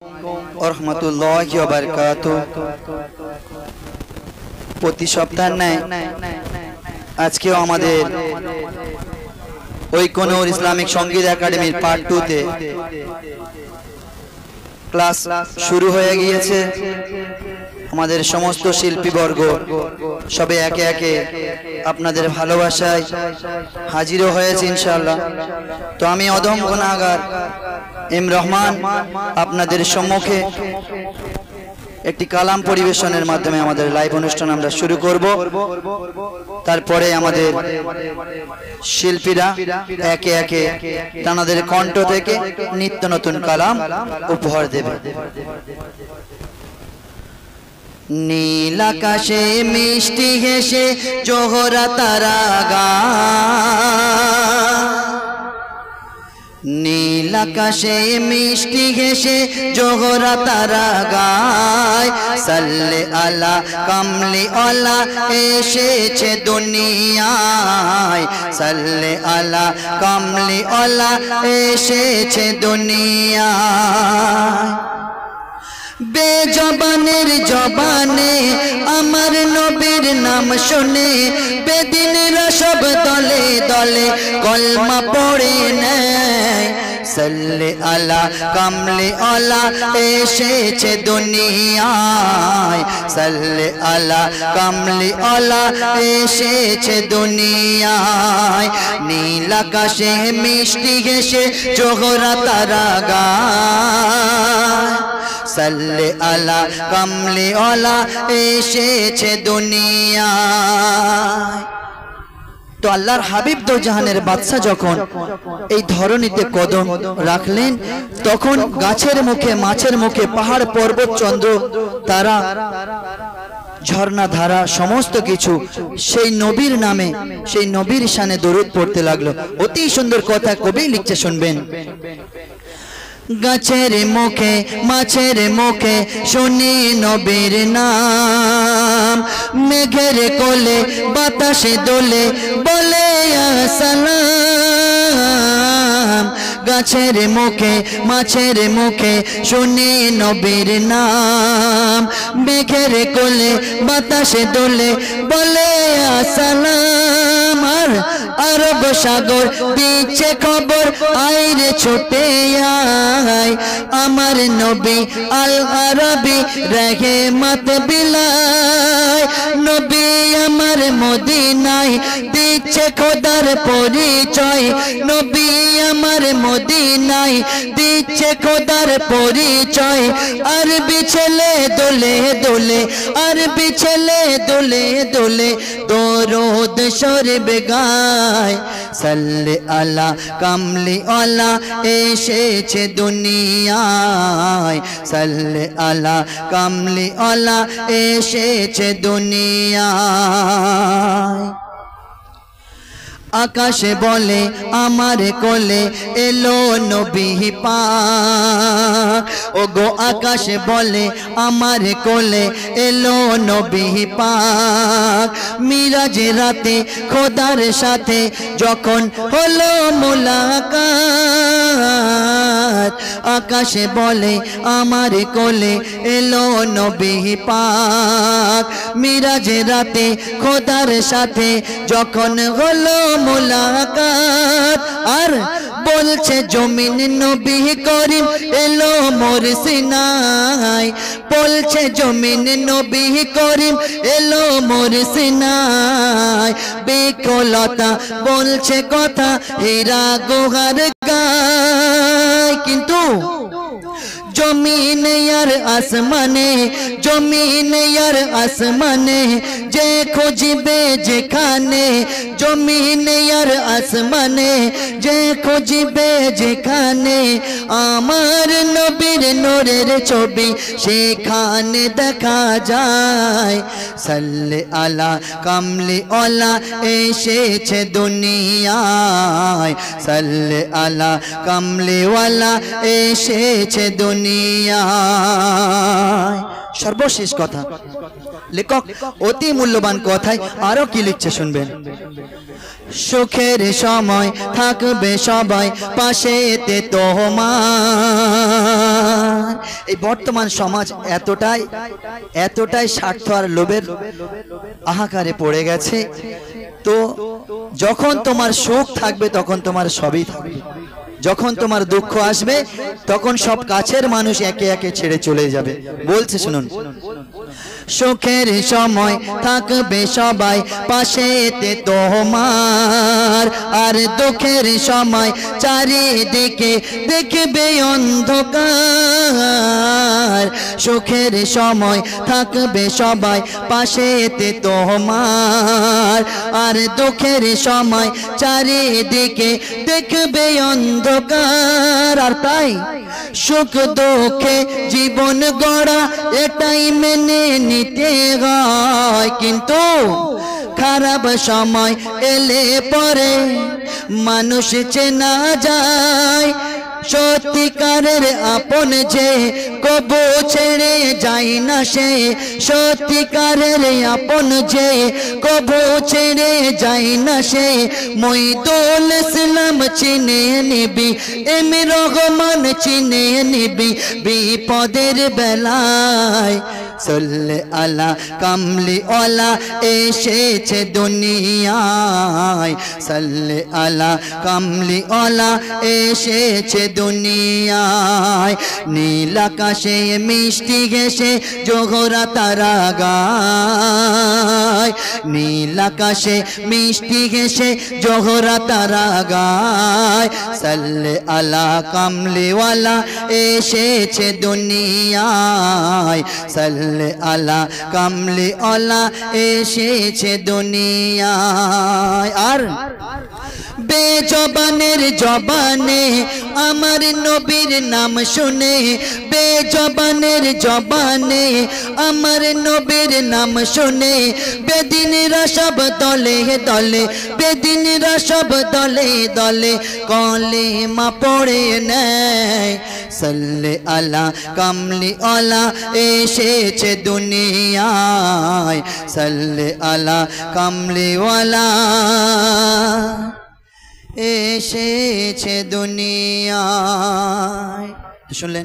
ওয়া রাহমাতুল্লাহি ওয়া বারাকাতুহু। প্রতি সপ্তাহের ন্যায় আজকেও আমাদের ঐকনূর ইসলামিক সঙ্গীত একাডেমির পার্ট 2 তে ক্লাস শুরু হয়ে গিয়েছে। আমাদের সমস্ত শিল্পীবর্গ সবে একে একে আপনাদের ভালোবাসায় হাজিরও হয়েছে ইনশাআল্লাহ। তো আমি অদম গুনাহগার এম রহমান আপনাদের সম্মুখে একটি কালাম পরিবেশনের মাধ্যমে আমাদের লাইভ অনুষ্ঠান আমরা শুরু করব। তারপরে আমাদের শিল্পীরা একে একে তাদের কণ্ঠ থেকে নিত্য নতুন কালাম উপহার দেবে। নীল আকাশে মিষ্টি হেসে জোহরা তারা গায়, নীল আকাশে মিষ্টি হেসে জোহরা তারা গায়। সাল্লে আলা কামলি আলা এসেছে দুনিয়ায়, সাল্লে আলা কামলি আলা এসেছে দুনিয়ায়। বেজবানের জবানে আমার নবীর নাম শুনে বেদিনেরা সব দলে দলে কলমা পড়ে নেয়। সাল্লে আলা কামলি আলা এসেছে দুনিয়ায়, সাল্লে আলা কামলি আলা এসেছে দুনিয়ায়। নীল আকাশে মিষ্টি হেসে জোহরা তারা গায়, সাল্লে আলা কামলি আলা এসেছে দুনিয়ায়। তো আল্লাহর হাবিব দো জাহানের বাদশা যখন এই ধরনীতে কদম রাখলেন, তখন গাছের মুখে, মাছের মুখে, পাহাড় পর্বত, চন্দ্র তারা, ঝর্ণা ধারা সমস্ত কিছু সেই নবীর নামে, সেই নবীর শানে দরুদ পড়তে লাগলো। অতি সুন্দর কথা কবি লিখছে, শুনবেন। গাছের মুখে, মাছের মুখে শুনি নবীর নাম, মেঘের কোলে বাতাসে দোলে বলে আসসালাম। গাছের মুখে, মাছের মুখে শুনি নবীর নাম, মেঘের কোলে বাতাসে দোলে বলে আসসালাম। আর আরব সাগর দিচ্ছে খবর, আইরে ছুটে আয়, আমার নবী আল আরবি রহমত বিলায়। নবী আমার মদিনায় দিচ্ছে খোদার পরিচয়, নবী আমার মদিনায় দিচ্ছে খোদার পরিচয়। আরবি ছেলে দোলে দোলে, আরবি ছেলে দোলে দোলে দরুদ শরীফ গায়। সাল্লে আলা কামলি আলা এসেছে দুনিয়ায়, সাল্লে আলা কামলি আলা এসেছে দুনিয়ায়। আকাশে বলে আমার কোলে এলো নবী পাক, ও গো আকাশে বলে আমার কোলে এলো নবী পাক। মিরাজে রাতে খোদার সাথে যখন হলো মুলাকাত, আকাশে বলে আমার কোলে এলো নবী পাক। মিরাজে রাতে খোদার সাথে যখন হলো মুলাকাত, আর বলছে জমিন নবী করিম এলো মোর সিনায়, বলছে জমিন নবী করিম এলো মোর সিনায়। বিকলতা বলছে কথা হীরা গুহার গায়, কিন্তু জমিনে আর আসমানে, জমিনে আর আসমানে যে খুঁজবে যেখানে, জমিনে আর আসমানে যে খুঁজবে যেখানে, আমার নবীর নূরের ছবি সেখানে দেখা যায়। সাল্লে আলা কামলি আলা এসেছে দুনিয়ায়, সাল্লে আলা কামলি ওয়ালা এসেছে দুনিয়ায়। সর্বশেষ কথা লেখক অতি মূল্যবান কথায় আরো কি লিখছে শুনবেন। সুখের সময় থাকবে সবাই পাশেতে তোমার। এই বর্তমান সমাজ এতটাই স্বার্থ আর লোভের আহাকারে পড়ে গেছে, তো যখন তোমার সুখ থাকবে তখন তোমার সবই থাকবে, যখন তোমার দুঃখ আসবে তখন সব কাছের মানুষ একে একে ছেড়ে চলে যাবে। বলছে শুনুন, সুখের সময় থাকবে সবাই পাশেতে তোমার, আর দুঃখের সময় চারিদিকে দেখবে অন্ধকার। সুখের সময় থাকবে সবাই পাশেতে তোমার, আর দুঃখের সময় চারিদিকে দেখবে অন্ধকার। আর তাই সুখ দুঃখে জীবন গড়া এটাই মেনে নিতে হয়, কিন্তু খারাপ সময় এলে পরে মানুষ চেনা যায়। সত্যিকারের আপন যে কবু ছেড়ে যায় না সে, সত্যিকারের আপন যে কবু ছেড়ে যায় না সে। মইদুল ইসলাম চিনে নিবি, এম রহমান চিনে নিবি বিপদের বেলায়। সাল্লে আলা কামলি ওয়ালা এসেছে দুনিয়ায়, সাল্লে আলা কামলি ওয়ালা এসেছে দুনিয়ায়। নীল আকাশে মিষ্টি ঘেঁষে জোহরা তারা গায়, নীল আকাশে মিষ্টি ঘেঁষে জোহরা তারা গায়। সাল্লে আলা কামলি ওয়ালা এসেছে দুনিয়ায়, সাল্লে আলা কামলি ওয়ালা এসেছে দুনিয়ায়। আর বেজবানের জবানে আমার নবীর নাম শুনে, বেজবানের জবানে আমার নবীর নাম শুনে, বেদিনরা সব দলে দলে, বেদিনরা সব দলে দলে কলেমা পড়ে নেয়। সাল্লে আলা কামলি ওয়ালা এসেছে দুনিয়ায়, সাল্লে আলা কামলি ওয়ালা এসেছে দুনিয়ায়। শুনলেন?